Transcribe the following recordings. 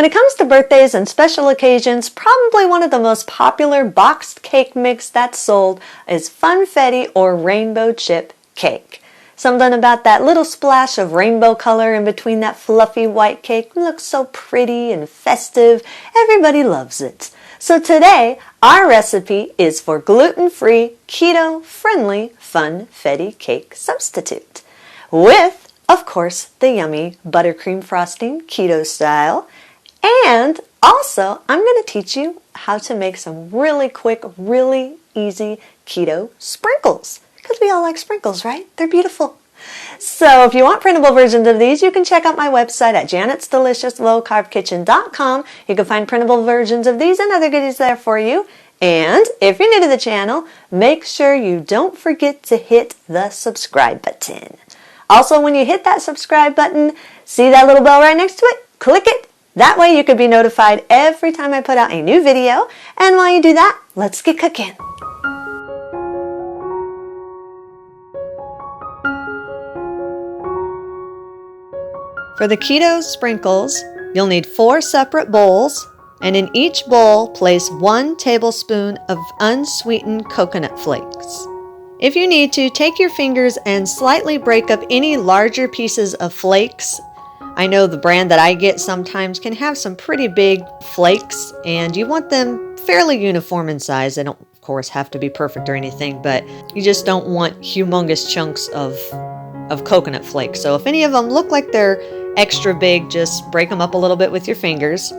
When it comes to birthdays and special occasions, probably one of the most popular boxed cake mix that's sold is Funfetti or rainbow chip cake. Something about that little splash of rainbow color in between that fluffy white cake looks so pretty and festive. Everybody loves it. So today, our recipe is for gluten-free, keto-friendly Funfetti cake substitute with, of course, the yummy buttercream frosting keto style. And also, I'm going to teach you how to make some really quick, really easy keto sprinkles. Because we all like sprinkles, right? They're beautiful. So if you want printable versions of these, you can check out my website at janetsdeliciouslowcarbkitchen.com. You can find printable versions of these and other goodies there for you. And if you're new to the channel, make sure you don't forget to hit the subscribe button. Also, when you hit that subscribe button, see that little bell right next to it? Click it. That way you can be notified every time I put out a new video. And while you do that, let's get cooking. For the keto sprinkles, you'll need 4 separate bowls, and in each bowl, place 1 tablespoon of unsweetened coconut flakes. If you need to, take your fingers and slightly break up any larger pieces of flakes. I know the brand that I get sometimes can have some pretty big flakes, and you want them fairly uniform in size. They don't, of course, have to be perfect or anything, but you just don't want humongous chunks of coconut flakes. So if any of them look like they're extra big, just break them up a little bit with your fingers.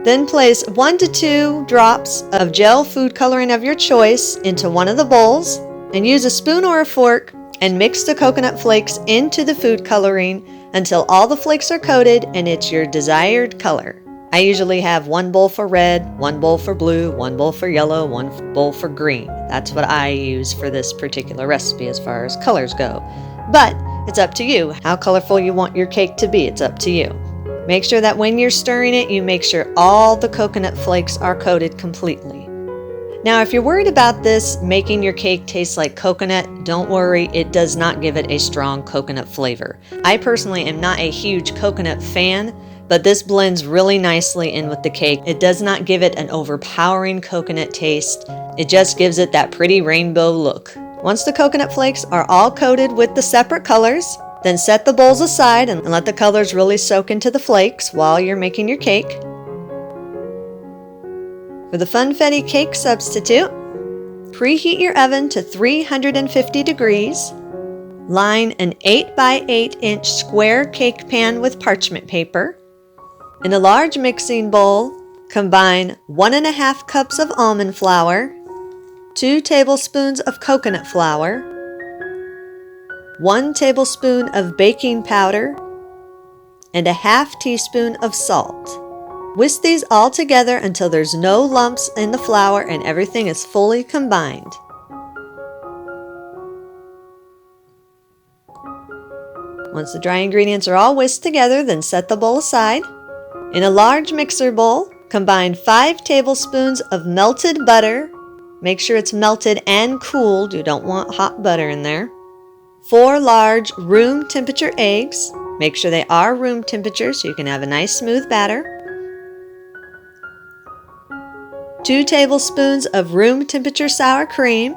Then place 1 to 2 drops of gel food coloring of your choice into one of the bowls, and use a spoon or a fork and mix the coconut flakes into the food coloring until all the flakes are coated and it's your desired color. I usually have 1 bowl for red, 1 bowl for blue, 1 bowl for yellow, 1 bowl for green. That's what I use for this particular recipe as far as colors go. But it's up to you how colorful you want your cake to be. It's up to you. Make sure that when you're stirring it, you make sure all the coconut flakes are coated completely. Now, if you're worried about this making your cake taste like coconut, don't worry, it does not give it a strong coconut flavor. I personally am not a huge coconut fan, but this blends really nicely in with the cake. It does not give it an overpowering coconut taste. It just gives it that pretty rainbow look. Once the coconut flakes are all coated with the separate colors, then set the bowls aside and let the colors really soak into the flakes while you're making your cake. For the Funfetti cake substitute, preheat your oven to 350 degrees. Line an 8 by 8 inch square cake pan with parchment paper. In a large mixing bowl, combine 1½ cups of almond flour, 2 tablespoons of coconut flour, 1 tablespoon of baking powder, and a ½ teaspoon of salt. Whisk these all together until there's no lumps in the flour and everything is fully combined. Once the dry ingredients are all whisked together, then set the bowl aside. In a large mixer bowl, combine 5 tablespoons of melted butter. Make sure it's melted and cooled. You don't want hot butter in there. 4 large room temperature eggs. Make sure they are room temperature so you can have a nice smooth batter. 2 tablespoons of room temperature sour cream.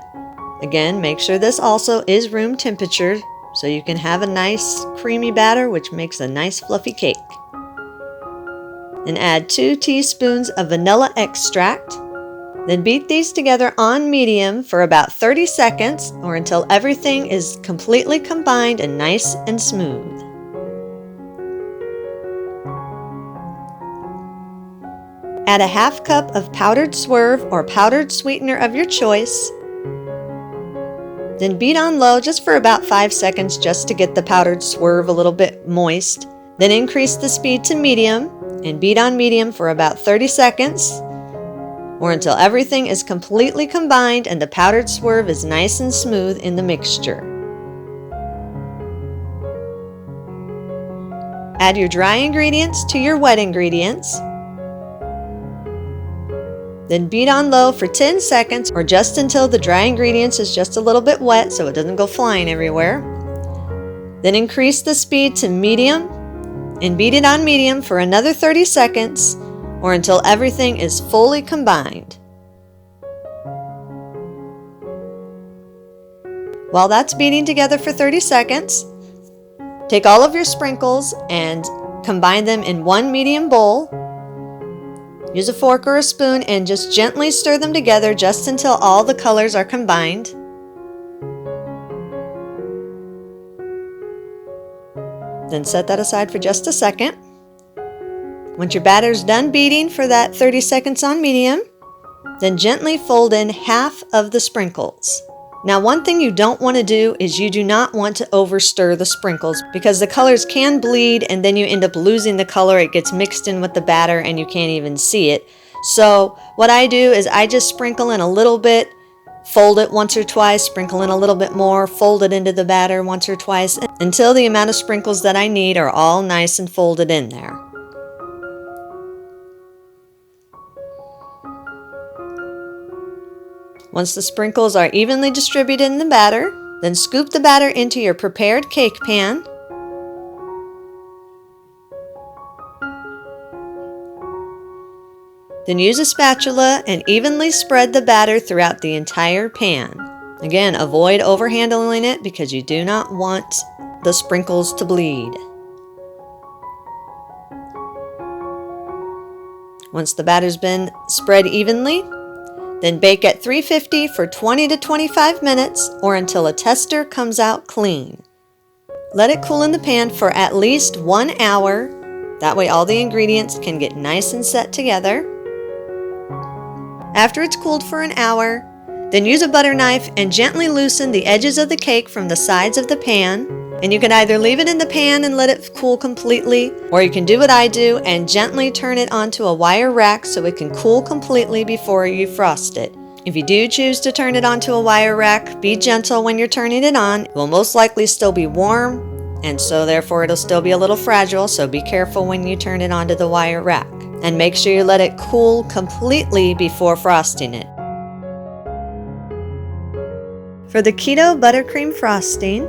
Again, make sure this also is room temperature so you can have a nice creamy batter, which makes a nice fluffy cake. And add 2 teaspoons of vanilla extract. Then beat these together on medium for about 30 seconds or until everything is completely combined and nice and smooth. Add a ½ cup of powdered swerve or powdered sweetener of your choice. Then beat on low just for about 5 seconds just to get the powdered swerve a little bit moist. Then increase the speed to medium and beat on medium for about 30 seconds or until everything is completely combined and the powdered swerve is nice and smooth in the mixture. Add your dry ingredients to your wet ingredients. Then beat on low for 10 seconds or just until the dry ingredients is just a little bit wet so it doesn't go flying everywhere. Then increase the speed to medium and beat it on medium for another 30 seconds or until everything is fully combined. While that's beating together for 30 seconds, take all of your sprinkles and combine them in one medium bowl. Use a fork or a spoon and just gently stir them together just until all the colors are combined. Then set that aside for just a second. Once your batter's done beating for that 30 seconds on medium, then gently fold in half of the sprinkles. Now, one thing you don't want to do is you do not want to overstir the sprinkles because the colors can bleed and then you end up losing the color. It gets mixed in with the batter and you can't even see it. So what I do is I just sprinkle in a little bit, fold it once or twice, sprinkle in a little bit more, fold it into the batter once or twice until the amount of sprinkles that I need are all nice and folded in there. Once the sprinkles are evenly distributed in the batter, then scoop the batter into your prepared cake pan. Then use a spatula and evenly spread the batter throughout the entire pan. Again, avoid overhandling it because you do not want the sprinkles to bleed. Once the batter's been spread evenly, then bake at 350 for 20 to 25 minutes or until a tester comes out clean. Let it cool in the pan for at least 1 hour. That way all the ingredients can get nice and set together. After it's cooled for an hour, then use a butter knife and gently loosen the edges of the cake from the sides of the pan. And you can either leave it in the pan and let it cool completely, or you can do what I do and gently turn it onto a wire rack so it can cool completely before you frost it. If you do choose to turn it onto a wire rack, be gentle when you're turning it on. It will most likely still be warm, and so therefore it'll still be a little fragile, so be careful when you turn it onto the wire rack. And make sure you let it cool completely before frosting it. For the keto buttercream frosting,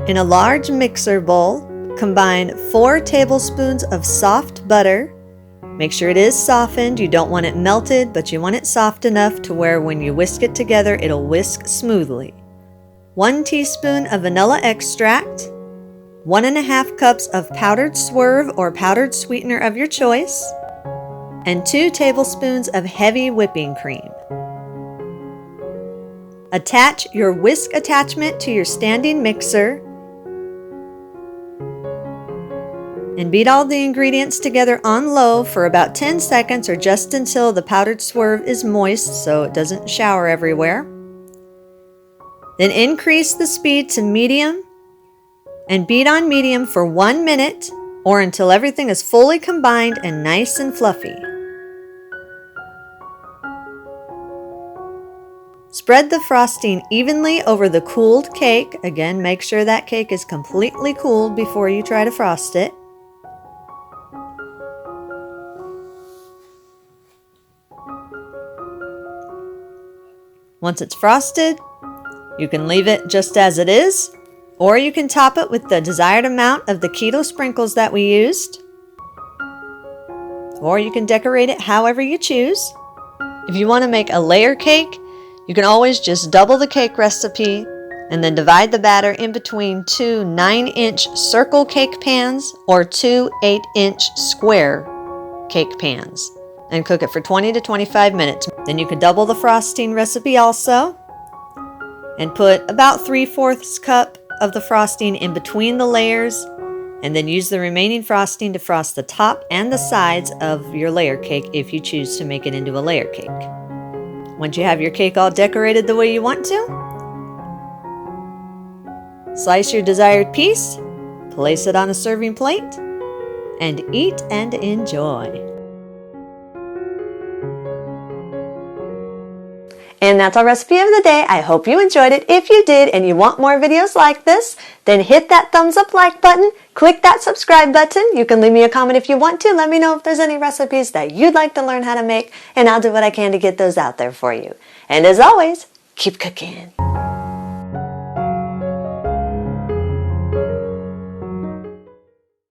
in a large mixer bowl, combine 4 tablespoons of soft butter. Make sure it is softened. You don't want it melted, but you want it soft enough to where when you whisk it together, it'll whisk smoothly. 1 teaspoon of vanilla extract, 1½ cups of powdered swerve or powdered sweetener of your choice, and 2 tablespoons of heavy whipping cream. Attach your whisk attachment to your standing mixer and beat all the ingredients together on low for about 10 seconds or just until the powdered swerve is moist so it doesn't shower everywhere. Then increase the speed to medium and beat on medium for 1 minute or until everything is fully combined and nice and fluffy. Spread the frosting evenly over the cooled cake. Again, make sure that cake is completely cooled before you try to frost it. Once it's frosted, you can leave it just as it is, or you can top it with the desired amount of the keto sprinkles that we used, or you can decorate it however you choose. If you want to make a layer cake, you can always just double the cake recipe and then divide the batter in between 2 9-inch circle cake pans or 2 8-inch square cake pans and cook it for 20 to 25 minutes. Then you could double the frosting recipe also and put about 3/4 cup of the frosting in between the layers and then use the remaining frosting to frost the top and the sides of your layer cake if you choose to make it into a layer cake. Once you have your cake all decorated the way you want to, slice your desired piece, place it on a serving plate, and eat and enjoy. And that's our recipe of the day. I hope you enjoyed it. If you did and you want more videos like this, then hit that thumbs up like button, click that subscribe button. You can leave me a comment if you want to. Let me know if there's any recipes that you'd like to learn how to make, and I'll do what I can to get those out there for you. And as always, keep cooking.